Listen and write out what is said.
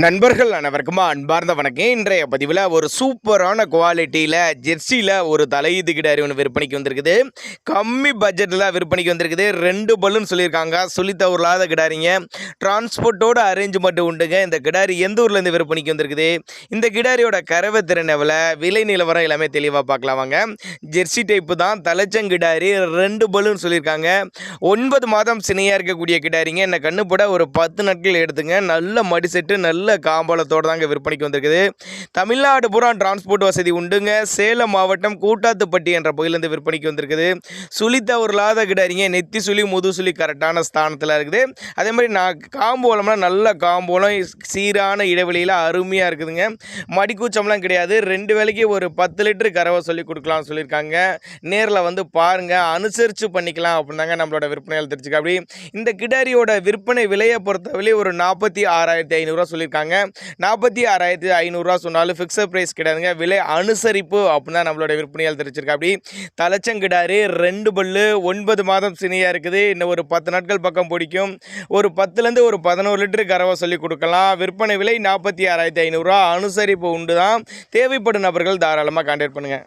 நண்பர்கள் அனைவருக்குமா அன்பார்ந்த வணக்கம். இன்றைய பதிவில் ஒரு சூப்பரான குவாலிட்டியில் ஜெர்சியில் ஒரு தலையீது கிடாரி ஒன்று விற்பனைக்கு வந்திருக்குது. கம்மி பட்ஜெட்டில் விற்பனைக்கு வந்திருக்குது. 2 பல்லுன்னு சொல்லியிருக்காங்க. சொல்லித்தவர்களாத கிடாரிங்க. டிரான்ஸ்போர்ட்டோட அரேஞ்ச்மெண்ட் உண்டுங்க. இந்த கிடாரி எந்த ஊர்லேருந்து விற்பனைக்கு வந்திருக்குது, இந்த கிடாரியோட கறவை திறன் எவ்வளோ, விலை நிலவரம் எல்லாமே தெளிவாக பார்க்கலாம் வாங்க. ஜெர்சி டைப்பு தான், தலைச்சங்கிடாரி, 2 பல்லுன்னு சொல்லியிருக்காங்க. 9 மாதம் சினையாக இருக்கக்கூடிய கிடாரிங்க. என்ன கண்ணுப்பட ஒரு 10 நாட்கள் எடுத்துங்க. நல்ல மடி செட்டு, நல்ல காம்பளத்தோடு தாங்க விற்பனைக்கு வந்திருக்குது. தமிழ்நாடு பூரா டிரான்ஸ்போர்ட் வசதி உண்டுங்க. சேலம் மாவட்டம் கூட்டாத்துப்பட்டி என்ற பகுதியிலேருந்து விற்பனைக்கு வந்திருக்குது. சுழித்தவர்களாத கிடாரிங்க. நெத்தி சுழி முதுசுழி கரெக்டான ஸ்தானத்தில் இருக்குது. அதே மாதிரி காம்போலம்னா நல்ல காம்போலம், சீரான இடைவெளியில் அருமையாக இருக்குதுங்க. மடிக்கூச்சம்லாம் கிடையாது. 2 வேளைக்கு ஒரு 10 லிட்டரு கறவை சொல்லி கொடுக்கலாம்னு சொல்லியிருக்காங்க. நேரில் வந்து பாருங்கள், அனுசரித்து பண்ணிக்கலாம் அப்படின்னாங்க நம்மளோட விற்பனையால் தெரிஞ்சுக்க. அப்படி இந்த கிடாரியோட விற்பனை விலையை பொறுத்தவரை ஒரு 46,500 சொல்லியிருக்காங்க. 46,500 சொன்னாலும் ஃபிக்ஸட் ப்ரைஸ் கிடையாதுங்க. விலை அனுசரிப்பு அப்படின்னா நம்மளோட விற்பனையால் தெரிஞ்சிருக்கா. அப்படி தலைச்சங்கிடாரி, 2 பல்லு, 9 மாதம் சினியாக இருக்குது. இன்னும் ஒரு 10 நாட்கள் பக்கம் பிடிக்கும். ஒரு 10லேருந்து ஒரு 11 லிட்டரு கறவை சொல்லி கொடுக்கலாம். விற்பனை விலை 46,500. அனுசரிப்பு உண்டு தான். தேவைப்படும் நபர்கள் தாராளமாக கான்டாக்ட் பண்ணுங்கள்.